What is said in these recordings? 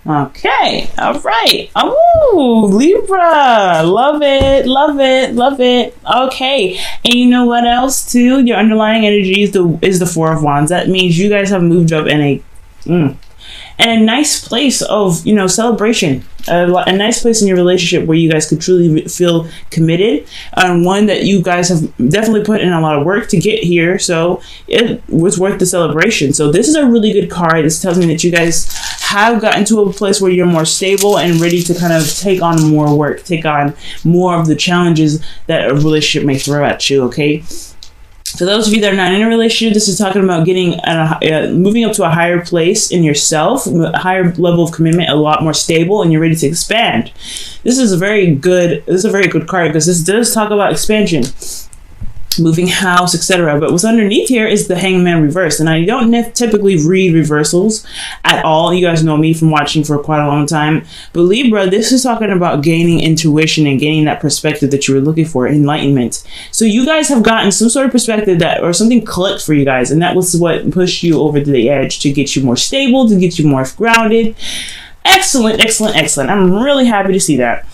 Okay, all right. Oh, Libra. Love it, love it, love it. Okay, and you know what else too? Your underlying energy is the Four of Wands. That means you guys have moved up in a nice place of, celebration. A nice place in your relationship where you guys could truly feel committed, and one that you guys have definitely put in a lot of work to get here, so it was worth the celebration. So this is a really good card. This tells me that you guys have gotten to a place where you're more stable and ready to kind of take on more work, take on more of the challenges that a relationship may throw at you. Okay, for those of you that are not in a relationship, this is talking about getting moving up to a higher place in yourself, a higher level of commitment, a lot more stable, and you're ready to expand. This is a very good card because this does talk about expansion, moving house, etc. But what's underneath here is the Hangman reverse, and I don't typically read reversals at all. You guys know me from watching for quite a long time. But Libra, this is talking about gaining intuition and gaining that perspective that you were looking for, enlightenment. So you guys have gotten some sort of perspective or something clicked for you guys, and that was what pushed you over to the edge to get you more stable, to get you more grounded. Excellent, excellent, excellent. I'm really happy to see that.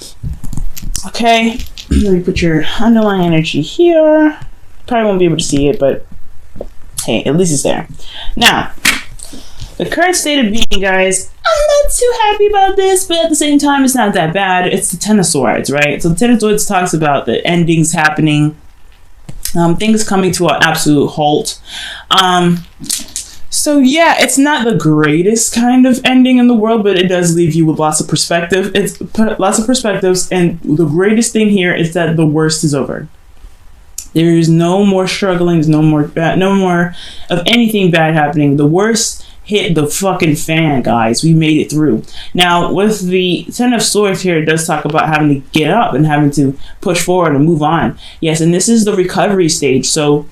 Okay, let me put your underlying energy here. Probably won't be able to see it, but hey, at least it's there. Now, the current state of being, guys, I'm not too happy about this, but at the same time, it's not that bad. It's the Ten of Swords, right? So the Ten of Swords talks about the endings happening, things coming to an absolute halt. So yeah, it's not the greatest kind of ending in the world, but it does leave you with lots of perspective. It's lots of perspectives, and the greatest thing here is that the worst is over. There is no more struggling. There's no more of anything bad happening. The worst hit the fucking fan, guys. We made it through. Now, with the Ten of Swords here, it does talk about having to get up and having to push forward and move on. Yes, and this is the recovery stage. So,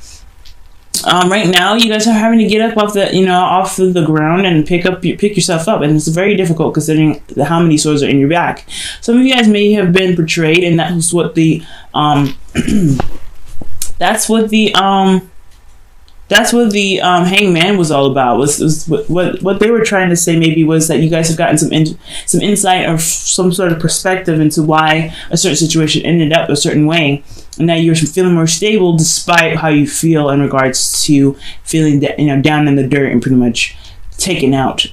right now, you guys are having to get up off the ground and pick yourself up, and it's very difficult considering how many swords are in your back. Some of you guys may have been betrayed, and that's what the Hangman was all about. Was what they were trying to say maybe was that you guys have gotten some insight or some sort of perspective into why a certain situation ended up a certain way, and now you're feeling more stable despite how you feel in regards to feeling down in the dirt and pretty much taken out.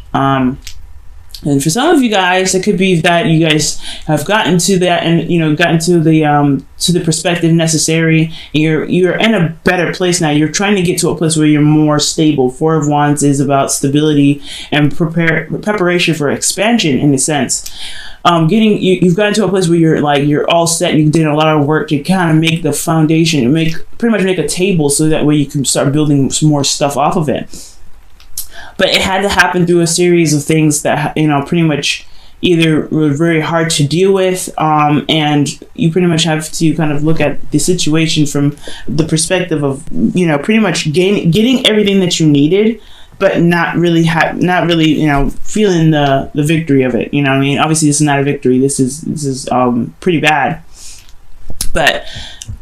And for some of you guys, it could be that you guys have gotten to that and gotten to the perspective necessary. You're in a better place now. You're trying to get to a place where you're more stable. Four of Wands is about stability and preparation for expansion in a sense. You've gotten to a place where you're all set. You did a lot of work to kind of make the foundation and pretty much make a table so that way you can start building some more stuff off of it. But it had to happen through a series of things that, pretty much either were very hard to deal with, and you pretty much have to kind of look at the situation from the perspective of, pretty much getting everything that you needed, but not really feeling the victory of it. You know what I mean? Obviously, this is not a victory. This is pretty bad. But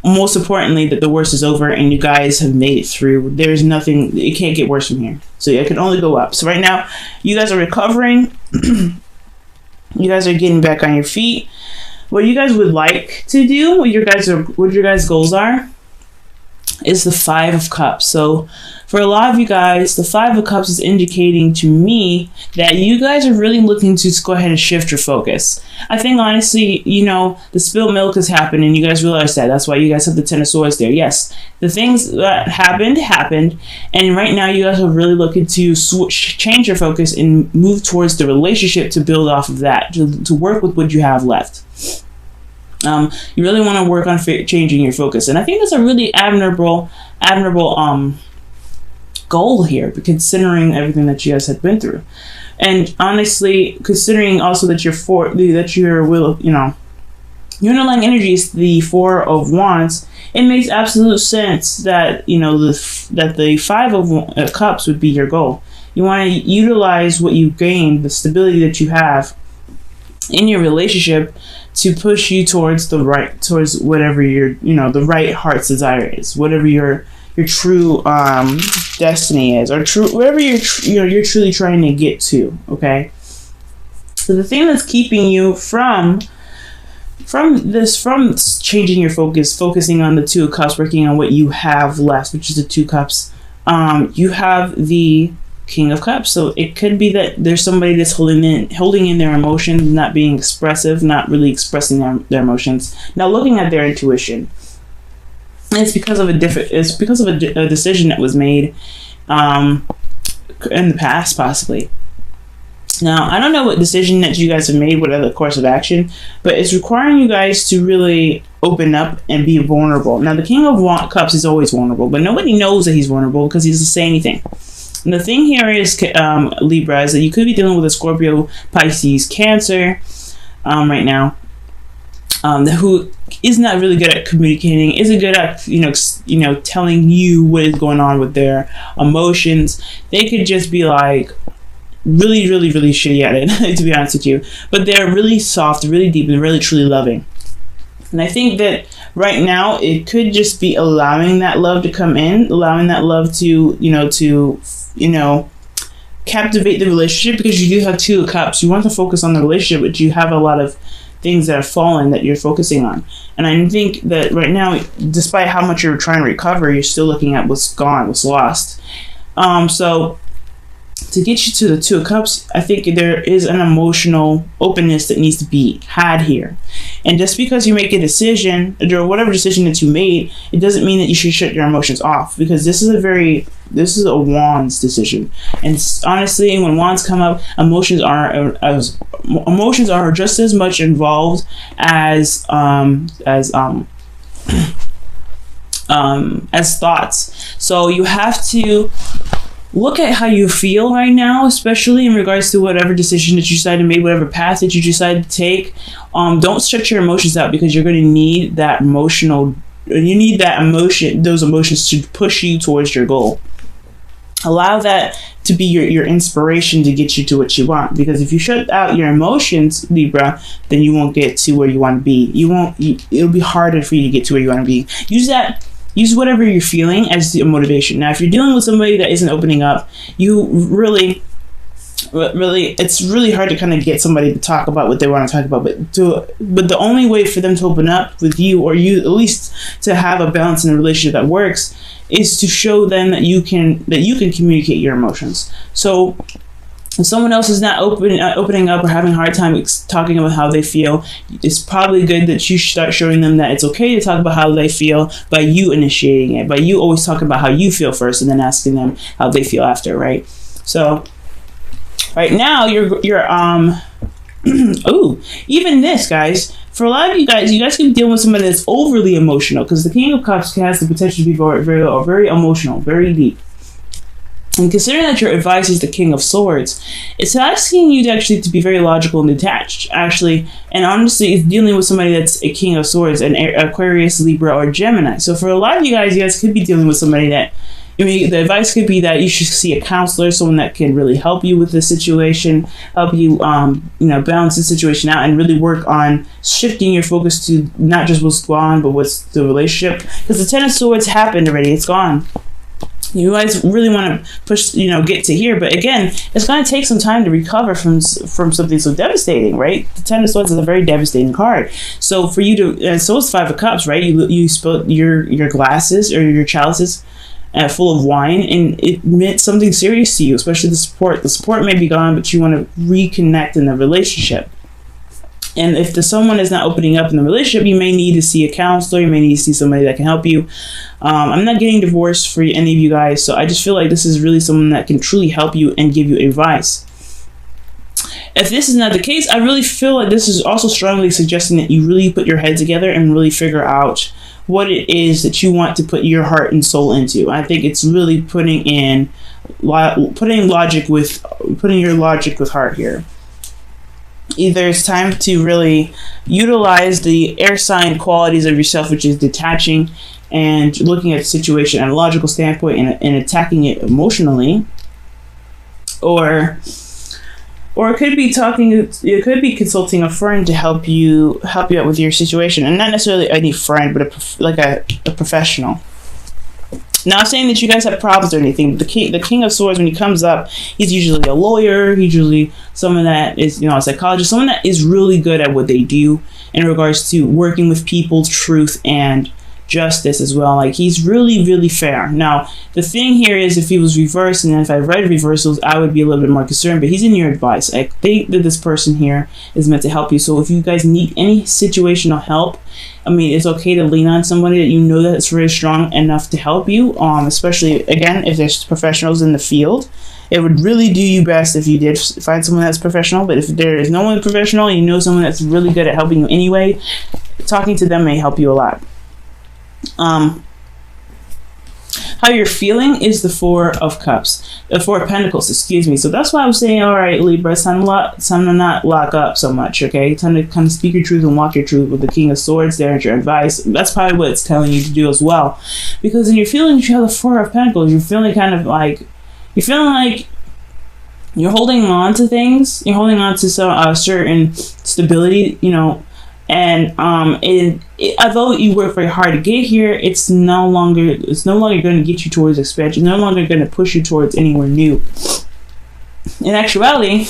most importantly, that the worst is over and you guys have made it through. There's nothing, it can't get worse from here. So it can only go up. So right now, you guys are recovering. You guys are getting back on your feet. What you guys would like to do, what your guys' goals are, is the Five of Cups. So for a lot of you guys, the Five of Cups is indicating to me that you guys are really looking to just go ahead and shift your focus. I think honestly, the spilled milk has happened and you guys realize that. That's why you guys have the Ten of Swords there. Yes, the things that happened. And right now you guys are really looking to change your focus and move towards the relationship to build off of that, to work with what you have left. You really want to work on changing your focus, and I think that's a really admirable goal here, considering everything that you guys had been through, and honestly, considering also that your underlying energy is the Four of Wands. It makes absolute sense that that the Five of Cups would be your goal. You want to utilize what you gained, the stability that you have in your relationship, to push you towards whatever your the right heart's desire is, whatever your true destiny is, or whatever you're truly trying to get to. Okay, So the thing that's keeping you from changing your focus, focusing on the Two of Cups, working on what you have left, which is the Two Cups, you have the King of Cups. So it could be that there's somebody that's holding in their emotions, not being expressive, not really expressing their emotions. Now looking at their intuition, it's because of a decision that was made in the past, possibly. Now, I don't know what decision that you guys have made, what other course of action, but it's requiring you guys to really open up and be vulnerable. Now, the King of Cups is always vulnerable, but nobody knows that he's vulnerable because he doesn't say anything. And the thing here is, Libra, is that you could be dealing with a Scorpio, Pisces, Cancer right now, who is not really good at communicating, isn't good at telling you what is going on with their emotions. They could just be like really, really, really shitty at it, to be honest with you. But they're really soft, really deep, and really truly loving. And I think that right now it could just be allowing that love to come in, allowing that love to captivate the relationship, because you do have Two of Cups. You want to focus on the relationship, but you have a lot of things that are fallen that you're focusing on. And I think that right now, despite how much you're trying to recover, you're still looking at what's gone, what's lost. So to get you to the Two of Cups, I think there is an emotional openness that needs to be had here. And just because you make a decision, or whatever decision that you made, it doesn't mean that you should shut your emotions off, because this is a Wands decision. And honestly, when Wands come up, emotions are just as much involved as thoughts. So you have to look at how you feel right now, especially in regards to whatever decision that you decide to make, whatever path that you decide to take. Don't shut your emotions out, because you're going to need that those emotions to push you towards your goal. Allow that to be your inspiration to get you to what you want. Because if you shut out your emotions, Libra, then you won't get to where you want to be. It'll be harder for you to get to where you want to be. Use whatever you're feeling as the motivation. Now, if you're dealing with somebody that isn't opening up, you really, it's really hard to kind of get somebody to talk about what they want to talk about. But the only way for them to open up with you, or you at least to have a balance in a relationship that works, is to show them that you can communicate your emotions. So if someone else is not opening up or having a hard time talking about how they feel, it's probably good that you start showing them that it's okay to talk about how they feel by you initiating it, by you always talking about how you feel first and then asking them how they feel after, right? So right now you're ooh, even this, guys, for a lot of you guys can be dealing with somebody that's overly emotional, because the King of Cups has the potential to be very, very, very emotional, very deep. And considering that your advice is the King of Swords, it's asking you to be very logical and detached, actually. And honestly, it's dealing with somebody that's a King of Swords, an Aquarius, Libra, or Gemini. So for a lot of you guys could be dealing with somebody that, the advice could be that you should see a counselor, someone that can really help you with the situation, help you, balance the situation out, and really work on shifting your focus to not just what's gone, but what's the relationship. Because the Ten of Swords happened already; it's gone. You guys really want to push, get to here, but again, it's going to take some time to recover from something so devastating, right? The Ten of Swords is a very devastating card. So for you to, and so is Five of Cups, right? You spilled your glasses or your chalices full of wine, and it meant something serious to you, especially the support. The support may be gone, but you want to reconnect in the relationship. And if someone is not opening up in the relationship, you may need to see a counselor. You may need to see somebody that can help you. I'm not getting divorced for any of you guys, so I just feel like this is really someone that can truly help you and give you advice. If this is not the case, I really feel like this is also strongly suggesting that you really put your head together and really figure out what it is that you want to put your heart and soul into. I think it's really putting your logic with heart here. Either it's time to really utilize the air sign qualities of yourself, which is detaching and looking at the situation at a logical standpoint and attacking it emotionally, or it could be consulting a friend to help you out with your situation, and not necessarily any friend, but a professional. Not saying that you guys have problems or anything, but the King of Swords, when he comes up, he's usually a lawyer. He's usually someone that is, a psychologist, someone that is really good at what they do in regards to working with people, truth, and justice as well. Like, he's really, really fair. Now, the thing here is, if he was reversed, and if I read reversals, I would be a little bit more concerned, but he's in your advice. I think that this person here is meant to help you. So if you guys need any situational help, I mean, it's okay to lean on somebody that you know that is very strong enough to help you, especially, again, if there's professionals in the field. It would really do you best if you did find someone that's professional, but if there is no one professional, you know someone that's really good at helping you anyway, talking to them may help you a lot. How you're feeling is the Four of Pentacles, excuse me. So that's why I was saying, all right, Libra, it's time to not lock up so much, okay? Time to kind of speak your truth and walk your truth with the King of Swords there at your advice. That's probably what it's telling you to do as well. Because in your feelings, you have the Four of Pentacles. You're feeling kind of like, you're holding on to things. You're holding on to some certain stability, and although you work very hard to get here, it's no longer going to get you towards expansion. No longer going to push you towards anywhere new. In actuality,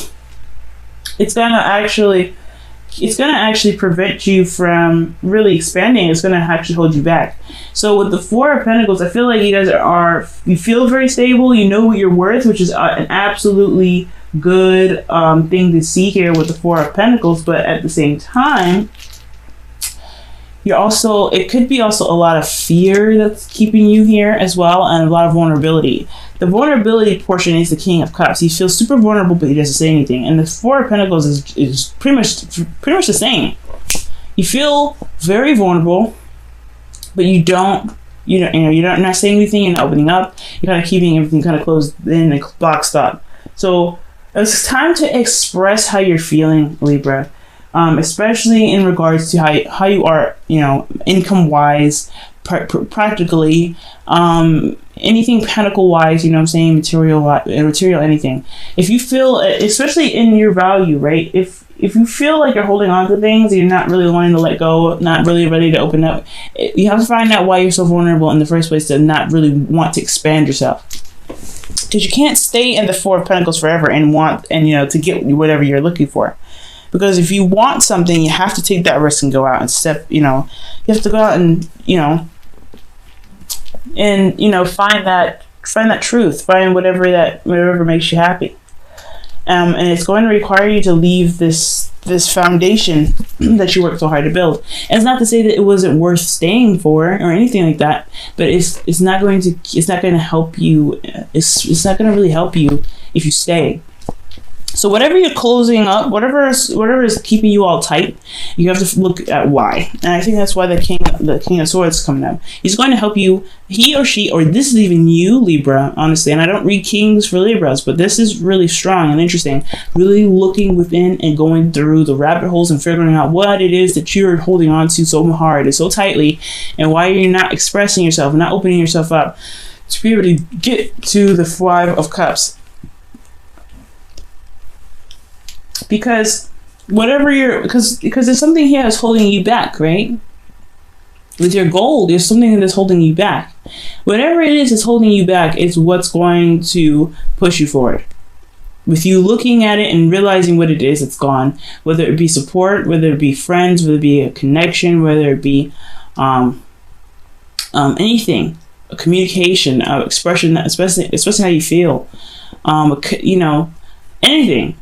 it's gonna actually prevent you from really expanding. It's gonna actually hold you back. So with the Four of Pentacles, I feel like you guys you feel very stable. You know what you're worth, which is an absolutely good thing to see here with the Four of Pentacles. But at the same time, it could be also a lot of fear that's keeping you here as well, and a lot of vulnerability. The vulnerability portion is the King of Cups. He feels super vulnerable, but he doesn't say anything. And the Four of Pentacles is pretty much the same. You feel very vulnerable, but you're not saying anything. You're not opening up. You're kind of keeping everything kind of closed in and boxed up. So it's time to express how you're feeling, Libra. Especially in regards to how you are, income wise, practically, anything pentacle wise, material anything. If you feel, especially in your value, right? If you feel like you're holding on to things, you're not really wanting to let go, not really ready to open up, you have to find out why you're so vulnerable in the first place, to not really want to expand yourself. Because you can't stay in the Four of Pentacles forever and to get whatever you're looking for. Because if you want something, you have to take that risk and go out and you have to go out and, find that truth, find whatever makes you happy. And it's going to require you to leave this foundation that you worked so hard to build. And it's not to say that it wasn't worth staying for or anything like that, but it's not going to help you. It's not going to really help you if you stay. So whatever you're closing up, whatever is keeping you all tight, you have to look at why. And I think that's why the King of Swords is coming up. He's going to help you, he or she, or this is even you, Libra, honestly. And I don't read Kings for Libras, but this is really strong and interesting. Really looking within and going through the rabbit holes and figuring out what it is that you're holding on to so hard and so tightly, and why you're not expressing yourself, not opening yourself up to be able to get to the Five of Cups. Because because there's something here that's holding you back, right? With your goal, there's something that's holding you back. Whatever it is that's holding you back is what's going to push you forward. With you looking at it and realizing what it is that's gone, whether it be support, whether it be friends, whether it be a connection, whether it be anything, a communication, expression, especially how you feel, anything.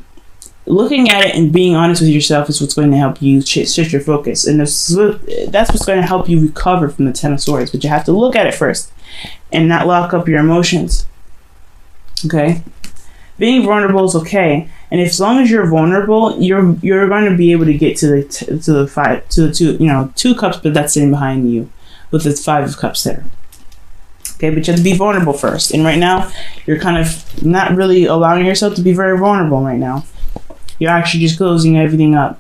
Looking at it and being honest with yourself is what's going to help you shift your focus. And that's what's going to help you recover from the Ten of Swords. But you have to look at it first and not lock up your emotions. Okay? Being vulnerable is okay. And as long as you're vulnerable, you're going to be able to get to the two cups, but that's sitting behind you with the Five of Cups there. Okay, but you have to be vulnerable first. And right now, you're kind of not really allowing yourself to be very vulnerable right now. You're actually just closing everything up.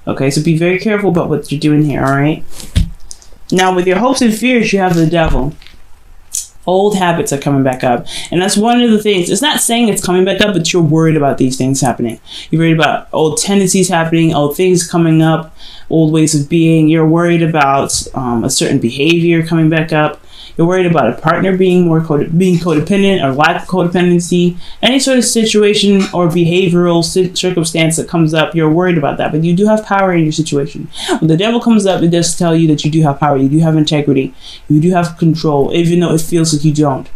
Okay, so be very careful about what you're doing here, alright? Now, with your hopes and fears, you have the Devil. Old habits are coming back up. And that's one of the things. It's not saying it's coming back up, but you're worried about these things happening. You're worried about old tendencies happening, old things coming up, old ways of being. You're worried about a certain behavior coming back up. You're worried about a partner being being codependent or lack of codependency. Any sort of situation or behavioral circumstance that comes up, you're worried about that. But you do have power in your situation. When the devil comes up, it does tell you that you do have power. You do have integrity. You do have control, even though it feels like you don't.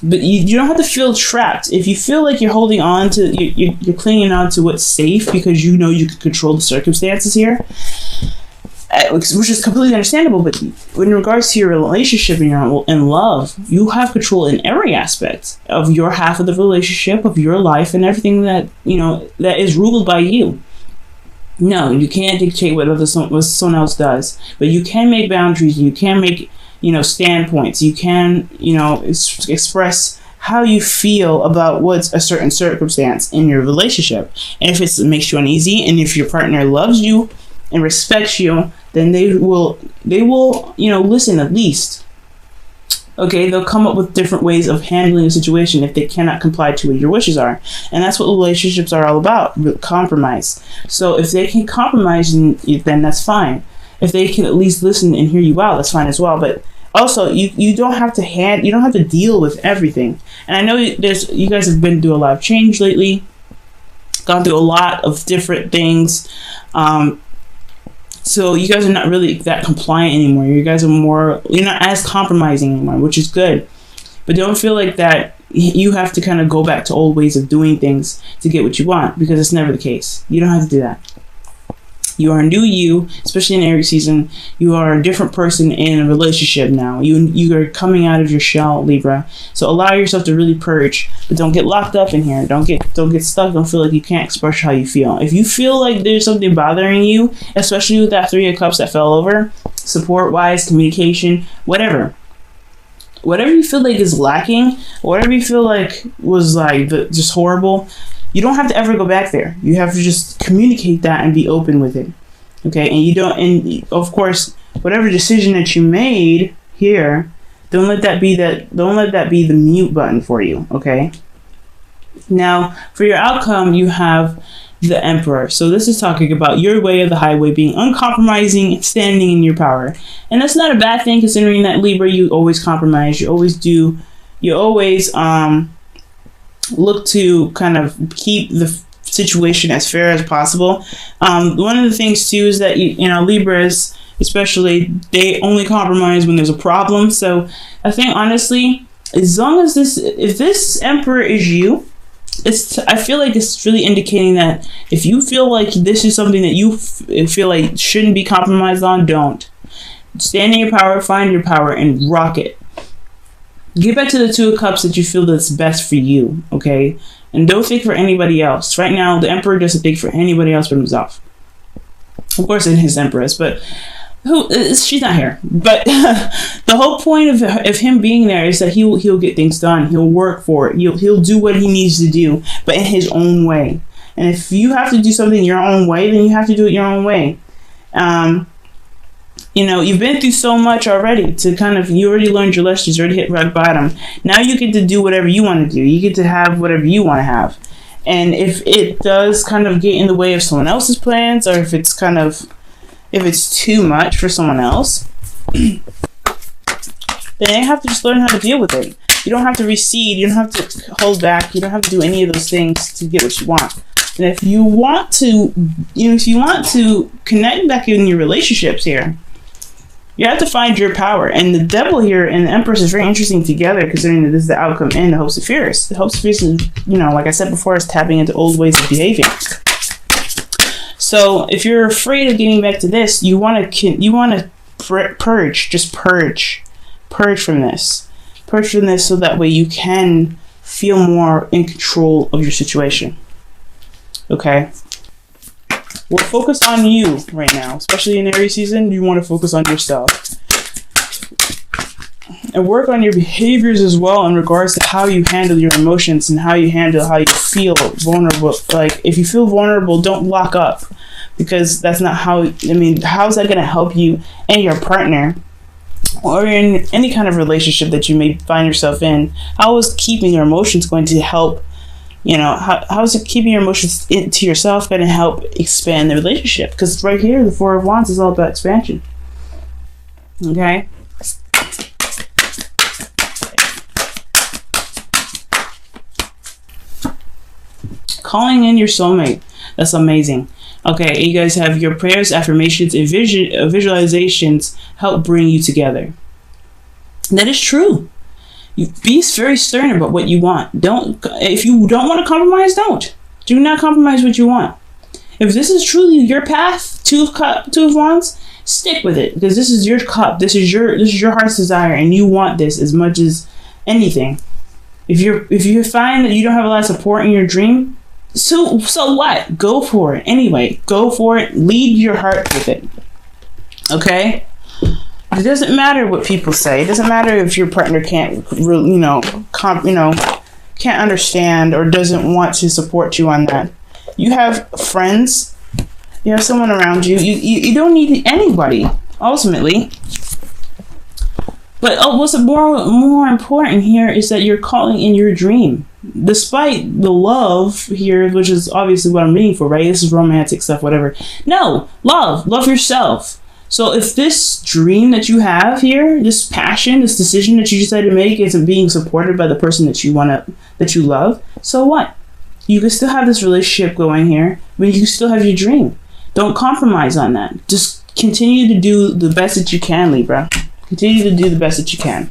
But you don't have to feel trapped. If you feel like you're holding on to, you're clinging on to what's safe because you know you can control the circumstances here, which is completely understandable. But in regards to your relationship and your in love, you have control in every aspect of your half of the relationship, of your life, and everything that that is ruled by you. No, you can't dictate what someone else does, but you can make boundaries. You can make standpoints. You can express how you feel about what's a certain circumstance in your relationship, and if it makes you uneasy, and if your partner loves you and respects you, then they will listen at least. Okay, they'll come up with different ways of handling a situation if they cannot comply to what your wishes are. And that's what relationships are all about, compromise. So if they can compromise, then that's fine. If they can at least listen and hear you out, that's fine as well. But also, you don't have to deal with everything. And I know you guys have been through a lot of change lately, gone through a lot of different things. So you guys are not really that compliant anymore. You guys are you're not as compromising anymore, which is good. But don't feel like that you have to kind of go back to old ways of doing things to get what you want, because it's never the case. You don't have to do that. You are a new you, especially in Aries season. You are a different person in a relationship now. You are coming out of your shell, Libra. So allow yourself to really purge, but don't get locked up in here. Don't get stuck. Don't feel like you can't express how you feel. If you feel like there's something bothering you, especially with that 3 of Cups that fell over, support-wise, communication, whatever you feel like is lacking, whatever you feel like was just horrible, you don't have to ever go back there. You have to just communicate that and be open with it. Okay? And of course, whatever decision that you made here, don't let that be the mute button for you, okay? Now, for your outcome, you have the Emperor. So this is talking about your way of the highway, being uncompromising, standing in your power. And that's not a bad thing, considering that Libra, you always compromise. You always look to kind of keep the situation as fair as possible. One of the things too is that Libras, especially, they only compromise when there's a problem. So I think honestly, as long as if this Emperor is you, I feel like it's really indicating that if you feel like this is something that you feel like shouldn't be compromised on, don't. Stand in your power, find your power, and rock it. Get back to the 2 of Cups that you feel that's best for you, okay? And don't think for anybody else. Right now, the Emperor doesn't think for anybody else but himself. Of course, in his Empress, but she's not here. But the whole point of him being there is that he'll get things done. He'll work for it. He'll do what he needs to do, but in his own way. And if you have to do something your own way, then you have to do it your own way. You've been through so much already you already learned your lessons, you already hit rock bottom. Now you get to do whatever you want to do. You get to have whatever you want to have. And if it does kind of get in the way of someone else's plans, or if it's too much for someone else, then you have to just learn how to deal with it. You don't have to recede. You don't have to hold back. You don't have to do any of those things to get what you want. And if you want to, connect back in your relationships here, you have to find your power. And the Devil here and the Empress is very interesting together, considering that this is the outcome in the Host of Fears. The Host of Fears is, like I said before, is tapping into old ways of behaving. So if you're afraid of getting back to this, you want to purge. Just purge from this. Purge from this so that way you can feel more in control of your situation. Okay? We'll focus on you right now, especially in Aries season. You want to focus on yourself. And work on your behaviors as well in regards to how you handle your emotions and how you feel vulnerable. Like, if you feel vulnerable, don't lock up, because that's not how's that going to help you and your partner, or in any kind of relationship that you may find yourself in? How is keeping your emotions going to help? How is it keeping your emotions to yourself going to help expand the relationship? Because right here, the 4 of Wands is all about expansion. Okay? calling in your soulmate. That's amazing. Okay, you guys have your prayers, affirmations, and visualizations help bring you together. That is true. You be very stern about what you want. If you don't want to compromise, don't. Do not compromise what you want. If this is truly your path, Two of Wands, stick with it, because this is your cup. This is your heart's desire, and you want this as much as anything. If you find that you don't have a lot of support in your dream, so what? Go for it anyway. Go for it. Lead your heart with it. Okay. It doesn't matter what people say. It doesn't matter if your partner can't, can't understand or doesn't want to support you on that. You have friends. You have someone around you. You don't need anybody, ultimately. But what's more important here is that you're calling in your dream. Despite the love here, which is obviously what I'm reading for, right? This is romantic stuff, whatever. No, love yourself. So if this dream that you have here, this passion, this decision that you decided to make isn't being supported by the person that you love, so what? You can still have this relationship going here, but you can still have your dream. Don't compromise on that. Just continue to do the best that you can, Libra. Continue to do the best that you can.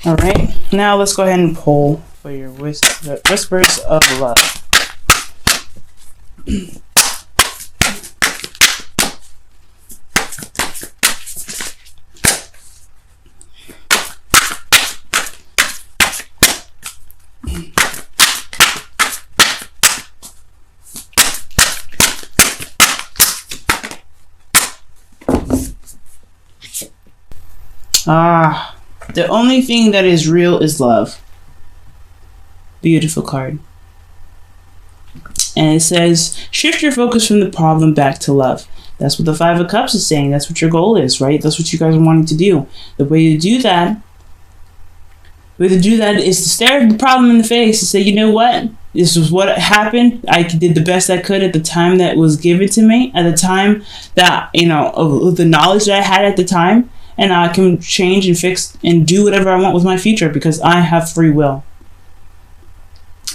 All right, now let's go ahead and pull for your whispers of love. The only thing that is real is love. Beautiful card. And it says, shift your focus from the problem back to love. That's what the Five of Cups is saying. That's what your goal is, right? That's what you guys are wanting to do. The way to do that is to stare at the problem in the face and say, you know what? This was what happened. I did the best I could at the time that was given to me, at the time that, of the knowledge that I had at the time. And I can change and fix and do whatever I want with my future because I have free will.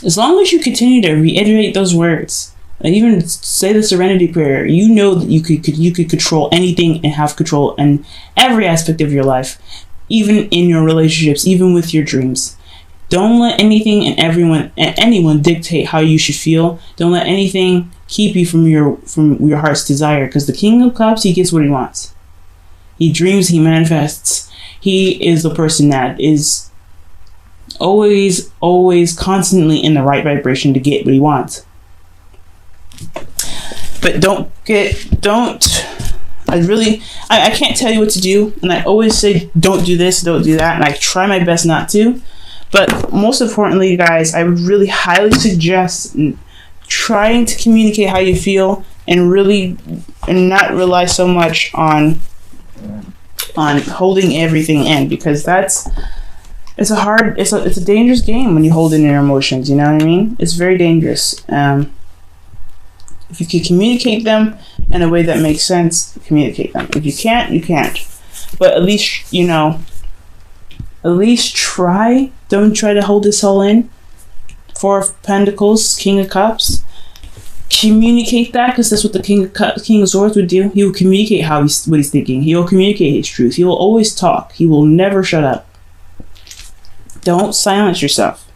As long as you continue to reiterate those words, and even say the Serenity Prayer, you know that you could control anything and have control in every aspect of your life, even in your relationships, even with your dreams. Don't let anything and anyone dictate how you should feel. Don't let anything keep you from your heart's desire, because the King of Cups, he gets what he wants. He dreams, he manifests. He is the person that is always constantly in the right vibration to get what he wants. But I can't tell you what to do. And I always say, don't do this, don't do that. And I try my best not to. But most importantly, guys, I would really highly suggest trying to communicate how you feel and not rely so much on holding everything in, because it's a dangerous game when you hold in your emotions. You know what I mean? It's very dangerous. If you can communicate them in a way that makes sense, communicate them. If you can't, you can't. But at least try. Don't try to hold this all in. Four of Pentacles, King of Cups. Communicate that, because that's what the King of Swords would do. He will communicate what he's thinking. He will communicate his truth. He will always talk. He will never shut up. Don't silence yourself.